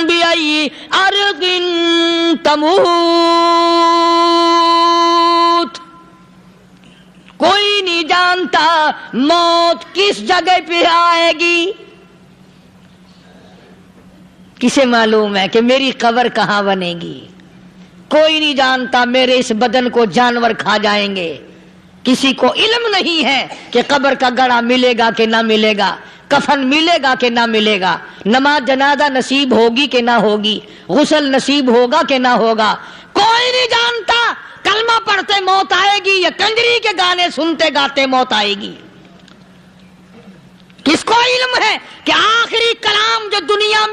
بأي أرض تموت، کوئی نہیں جانتا موت کس جگہ پہ آئے گی۔ کسے معلوم ہے کہ میری قبر کہاں بنے گی؟ کوئی نہیں جانتا میرے اس بدن کو جانور کھا جائیں گے۔ کسی کو علم نہیں ہے کہ قبر کا گڑھا ملے گا کہ نہ ملے گا، کفن ملے گا کہ نہ ملے گا، نماز جنازہ نصیب ہوگی کہ نہ ہوگی، غسل نصیب ہوگا کہ نہ ہوگا، کوئی نہیں جانتا۔ کلمہ پڑھتے موت آئے گی یا کنجری کے گانے سنتے گاتے موت آئے گی؟ کس کو علم ہے کہ آخری کلام جو دنیا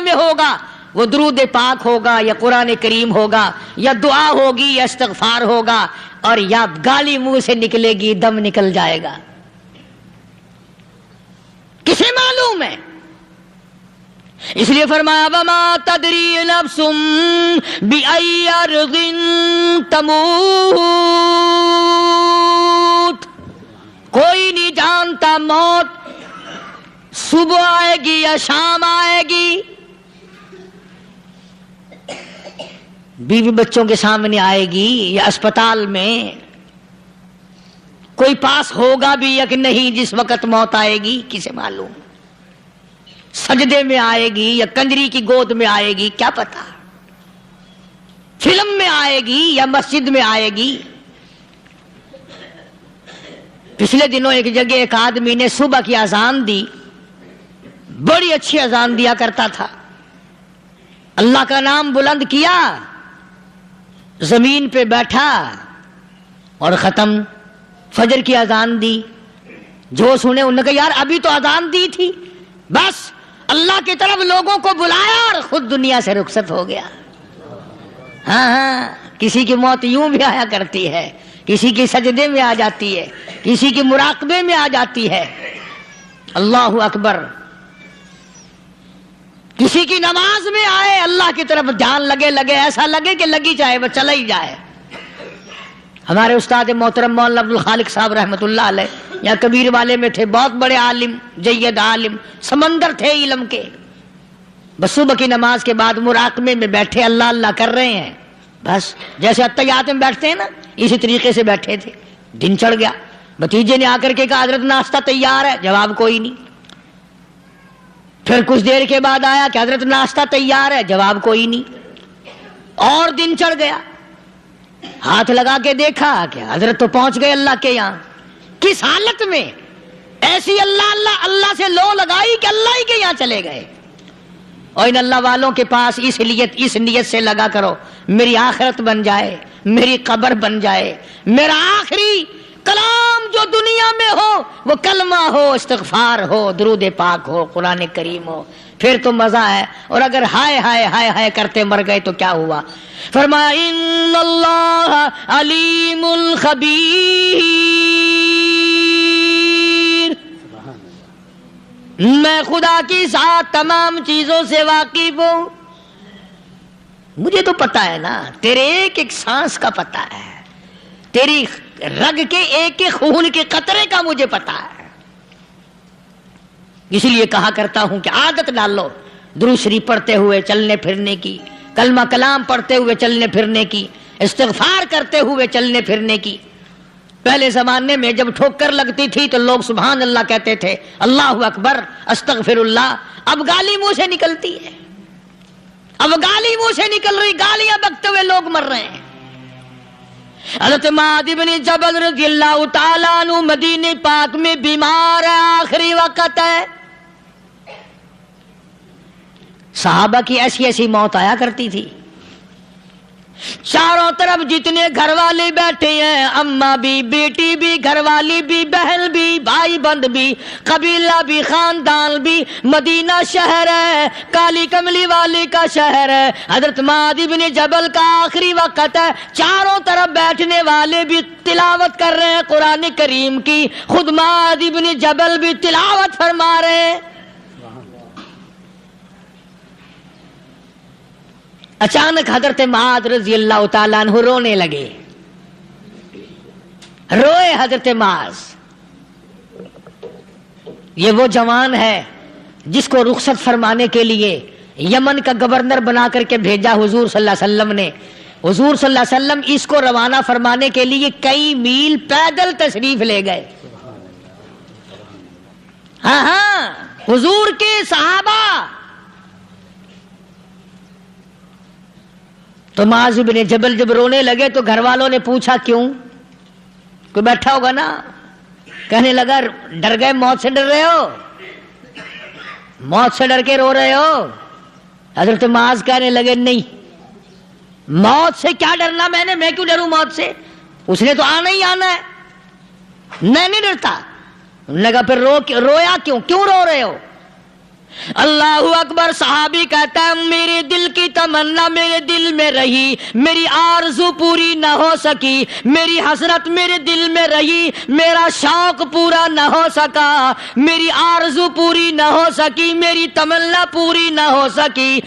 میں ہوگا وہ درود پاک ہوگا یا قرآن کریم ہوگا یا دعا ہوگی یا استغفار ہوگا، اور یا گالی منہ سے نکلے گی، دم نکل جائے گا؟ کسے معلوم ہے؟ اس لیے فرمایا وما تدری نفس بأي أرض تموت، کوئی نہیں جانتا موت صبح آئے گی یا شام آئے گی، بیوی بچوں کے سامنے آئے گی یا اسپتال میں، کوئی پاس ہوگا بھی یا کہ نہیں جس وقت موت آئے گی؟ کسے معلوم؟ سجدے میں آئے گی یا کنجری کی گود میں آئے گی؟ کیا پتا، فلم میں آئے گی یا مسجد میں آئے گی؟ پچھلے دنوں ایک جگہ ایک آدمی نے صبح کی اذان دی، بڑی اچھی اذان دیا کرتا تھا، اللہ کا نام بلند کیا، زمین پہ بیٹھا اور ختم۔ فجر کی اذان دی، جو سنے انہوں نے کہا یار ابھی تو اذان دی تھی، بس اللہ کی طرف لوگوں کو بلایا اور خود دنیا سے رخصت ہو گیا۔ ہاں کسی کی موت یوں بھی آیا کرتی ہے، کسی کی سجدے میں آ جاتی ہے، کسی کی مراقبے میں آ جاتی ہے۔ اللہ اکبر۔ کسی کی نماز میں آئے، اللہ کی طرف دھیان لگے ایسا لگے کہ لگی جائے وہ چلا ہی جائے۔ ہمارے استاد محترم مولانا عبد الخالق صاحب رحمۃ اللہ علیہ یا کبیر والے میں تھے، بہت بڑے عالم، جید عالم، سمندر تھے علم کے۔ بس صبح کی نماز کے بعد مراقبے میں بیٹھے اللہ اللہ کر رہے ہیں، بس جیسے اتحیات میں بیٹھتے ہیں نا اسی طریقے سے بیٹھے تھے۔ دن چڑھ گیا، بھتیجے نے آ کر کے کہا حضرت ناشتہ تیار ہے، جواب کوئی نہیں۔ پھر کچھ دیر کے بعد آیا کہ حضرت ناشتہ تیار ہے، جواب کوئی نہیں۔ اور دن چڑھ گیا، ہاتھ لگا کے دیکھا کہ حضرت تو پہنچ گئے اللہ کے یہاں۔ کس حالت میں؟ ایسی اللہ اللہ اللہ سے لو لگائی کہ اللہ ہی کے یہاں چلے گئے۔ اور ان اللہ والوں کے پاس اس نیت سے لگا کرو میری آخرت بن جائے، میری قبر بن جائے، میرا آخری کلام جو دنیا میں ہو وہ کلمہ ہو، استغفار ہو، درود پاک ہو، قرآن کریم ہو، پھر تو مزہ ہے۔ اور اگر ہائے ہائے ہائے ہائے کرتے مر گئے تو کیا ہوا؟ فرمایا ان اللہ علیم الخبیر، میں خدا کی ذات تمام چیزوں سے واقف ہوں، مجھے تو پتا ہے نا، تیرے ایک ایک سانس کا پتا ہے، تیری رگ کے ایک ایک خون کے قطرے کا مجھے پتا ہے۔ اس لیے کہا کرتا ہوں کہ عادت ڈال لو درود شریف پڑھتے ہوئے چلنے پھرنے کی، کلمہ کلام پڑھتے ہوئے چلنے پھرنے کی، استغفار کرتے ہوئے چلنے پھرنے کی۔ پہلے زمانے میں جب ٹھوکر لگتی تھی تو لوگ سبحان اللہ کہتے تھے، اللہ اکبر، استغفر اللہ۔ اب گالی منہ سے نکلتی ہے، اب گالی منہ سے نکل رہی، گالیاں بکتے ہوئے لوگ مر رہے ہیں۔ حضرت معاذ بن جبل رضی اللہ تعالیٰ عنہ مدینہ پاک میں بیمار ہے، آخری وقت ہے۔ صحابہ کی ایسی ایسی موت آیا کرتی تھی، چاروں طرف جتنے گھر والے بیٹھے ہیں، اماں بھی، بیٹی بھی، گھر والی بھی، بہن بھی، بھائی بند بھی، قبیلہ بھی، خاندان بھی، مدینہ شہر ہے، کالی کملی والے کا شہر ہے۔ حضرت معاذ بن جبل کا آخری وقت ہے، چاروں طرف بیٹھنے والے بھی تلاوت کر رہے ہیں قرآن کریم کی، خود معاذ بن جبل بھی تلاوت فرما رہے ہیں۔ اچانک حضرت معاذ رضی اللہ تعالیٰ عنہ رونے لگے، روئے حضرت معاذ۔ یہ وہ جوان ہے جس کو رخصت فرمانے کے لیے یمن کا گورنر بنا کر کے بھیجا حضور صلی اللہ علیہ وسلم نے۔ حضور صلی اللہ علیہ وسلم اس کو روانہ فرمانے کے لیے کئی میل پیدل تشریف لے گئے۔ ہاں حضور کے صحابہ۔ تو معاذ بن جبل جب رونے لگے تو گھر والوں نے پوچھا کیوں؟ کوئی بیٹھا ہوگا نا، کہنے لگا ڈر گئے، موت سے ڈر رہے ہو، موت سے ڈر کے رو رہے ہو؟ حضرت معاذ کہنے لگے نہیں، موت سے کیا ڈرنا، میں کیوں ڈروں موت سے، اس نے تو آنا ہی آنا ہے، میں نہیں ڈرتا۔ انہوں نے کہا پھر رویا کیوں رو رہے ہو؟ اللہ اکبر۔ صحابی کہتا ہے میرے دل کی تمنا میرے دل میں رہی، میری آرزو پوری نہ ہو سکی، میری حسرت میرے دل میں رہی، میرا شوق پورا نہ ہو سکا، میری آرزو پوری نہ ہو سکی، میری تمنا پوری نہ ہو سکی،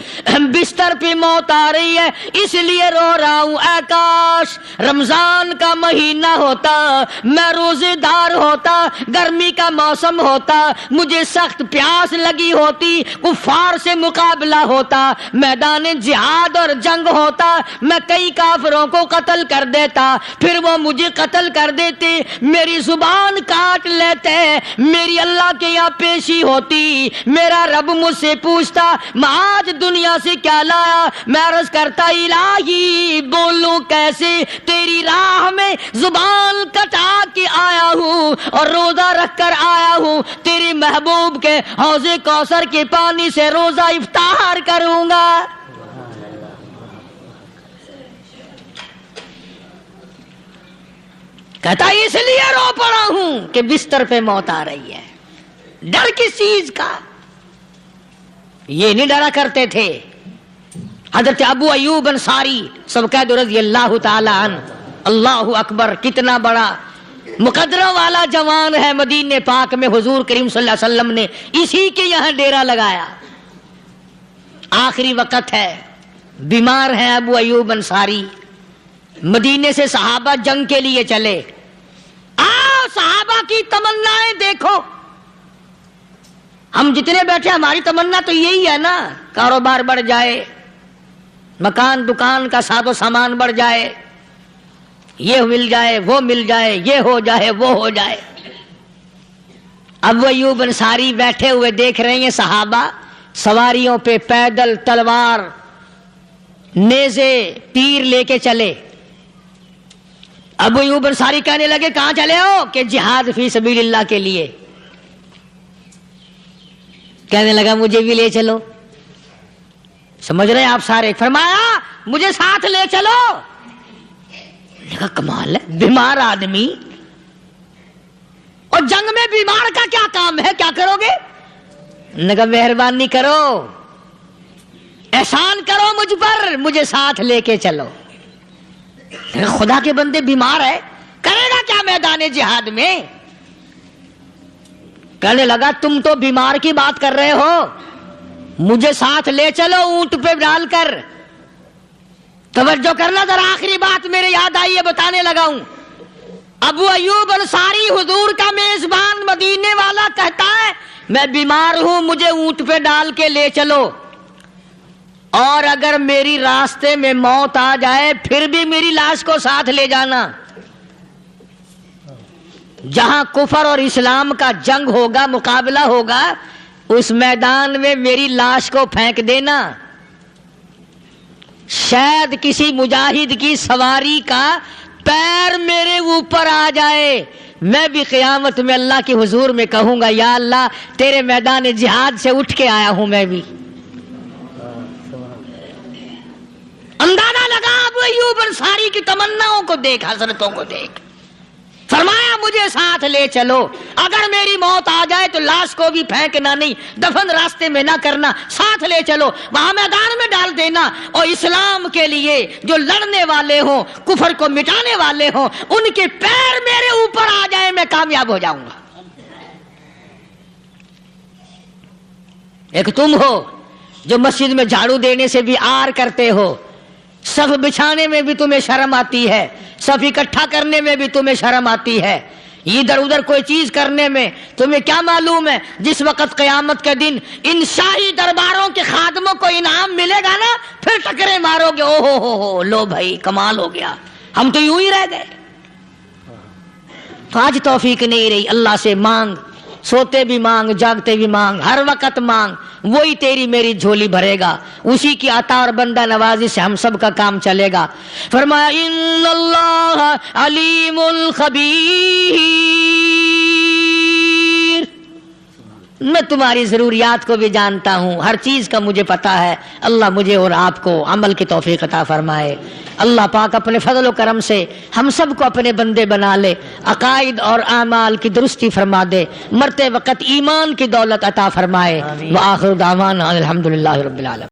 بستر پہ موت آ رہی ہے اس لیے رو رہا ہوں۔ اے کاش رمضان کا مہینہ ہوتا، میں روزے دار ہوتا، گرمی کا موسم ہوتا، مجھے سخت پیاس لگی ہوتی، کفار سے مقابلہ ہوتا، میدان جہاد اور جنگ ہوتا، میں کئی کافروں کو قتل کر دیتا، پھر وہ مجھے قتل کر دیتے، میری زبان کاٹ لیتے، میری اللہ کے یہاں پیشی ہوتی، میرا رب مجھ سے پوچھتا معاذ دنیا سے کیا لایا؟ میں عرض کرتا الہی بولوں کیسے، تیری راہ میں زبان کٹا کے آیا ہوں اور روزہ رکھ کر آیا ہوں، تیرے محبوب کے حوض کوثر کے پانی سے روزہ افطار کروں گا۔ کہتا اس لیے رو پڑا ہوں کہ بستر پہ موت آ رہی ہے۔ ڈر کس چیز کا؟ یہ نہیں ڈرا کرتے تھے۔ حضرت ابو ایوب انصاری سب کہہ دو رضی اللہ تعالی عنہ، اللہ اکبر، کتنا بڑا مقدروں والا جوان ہے۔ مدینہ پاک میں حضور کریم صلی اللہ علیہ وسلم نے اسی کے یہاں ڈیرا لگایا۔ آخری وقت ہے، بیمار ہیں ابو ایوب انصاری، مدینے سے صحابہ جنگ کے لیے چلے۔ آؤ صحابہ کی تمنائیں دیکھو، ہم جتنے بیٹھے ہماری تمنا تو یہی ہے نا، کاروبار بڑھ جائے، مکان دکان کا ساز و سامان بڑھ جائے، یہ مل جائے وہ مل جائے، یہ ہو جائے وہ ہو جائے۔ ابو ایوب انصاری بیٹھے ہوئے دیکھ رہے ہیں صحابہ سواریوں پہ پیدل، تلوار، نیزے، تیر لے کے چلے۔ ابو ایوب انصاری کہنے لگے کہاں چلے ہو؟ کہ جہاد فی سبیل اللہ کے لیے۔ کہنے لگا مجھے بھی لے چلو۔ سمجھ رہے ہیں آپ سارے؟ فرمایا مجھے ساتھ لے چلو۔ کہا کمال ہے، بیمار آدمی اور جنگ میں بیمار کا کیا کام ہے، کیا کرو گے؟ نے کہا مہربانی کرو، احسان کرو مجھ پر، مجھے ساتھ لے کے چلو۔ خدا کے بندے بیمار ہے، کرے گا کیا میدان جہاد میں؟ کہنے لگا تم تو بیمار کی بات کر رہے ہو، مجھے ساتھ لے چلو اونٹ پہ ڈال کر۔ توجہ کرنا ذرا، آخری بات میرے یاد آئی ہے، بتانے لگا ہوں۔ ابو ایوب انصاری حضور کا میزبان مدینے والا کہتا ہے میں بیمار ہوں، مجھے اونٹ پہ ڈال کے لے چلو۔ اور اگر میری راستے میں موت آ جائے پھر بھی میری لاش کو ساتھ لے جانا. جہاں کفر اور اسلام کا جنگ ہوگا، مقابلہ ہوگا، اس میدان میں میری لاش کو پھینک دینا. شاید کسی مجاہد کی سواری کا پیر میرے اوپر آ جائے، میں بھی قیامت میں اللہ کے حضور میں کہوں گا یا اللہ تیرے میدان جہاد سے اٹھ کے آیا ہوں. میں بھی اندازہ لگا ابو ایوب انصاری کی تمناؤں کو دیکھ، حسرتوں کو دیکھ. فرمایا مجھے ساتھ لے چلو، اگر میری موت آ جائے تو لاش کو بھی پھینکنا نہیں، دفن راستے میں نہ کرنا، ساتھ لے چلو، وہاں میدان میں ڈال دینا. اور اسلام کے لیے جو لڑنے والے ہوں، کفر کو مٹانے والے ہوں، ان کے پیر میرے اوپر آ جائے میں کامیاب ہو جاؤں گا. ایک تم ہو جو مسجد میں جھاڑو دینے سے بھی آر کرتے ہو، صف بچھانے میں بھی تمہیں شرم آتی ہے، صف اکٹھا کرنے میں بھی تمہیں شرم آتی ہے، ادھر ادھر کوئی چیز کرنے میں تمہیں کیا معلوم ہے جس وقت قیامت کے دن ان شاہی درباروں کے خادموں کو انعام ملے گا نا، پھر ٹکرے مارو گے، او ہو لو بھائی کمال ہو گیا، ہم تو یوں ہی رہ گئے. تو آج توفیق نہیں رہی. اللہ سے مانگ، سوتے بھی مانگ، جاگتے بھی مانگ، ہر وقت مانگ، وہی تیری میری جھولی بھرے گا. اسی کی عطا اور بندہ نوازی سے ہم سب کا کام چلے گا. فرمایا ان اللہ علیم خبیر، میں تمہاری ضروریات کو بھی جانتا ہوں، ہر چیز کا مجھے پتا ہے. اللہ مجھے اور آپ کو عمل کی توفیق عطا فرمائے. اللہ پاک اپنے فضل و کرم سے ہم سب کو اپنے بندے بنا لے، عقائد اور اعمال کی درستی فرما دے، مرتے وقت ایمان کی دولت عطا فرمائے. وآخر دعوانا الحمدللہ رب العالمین.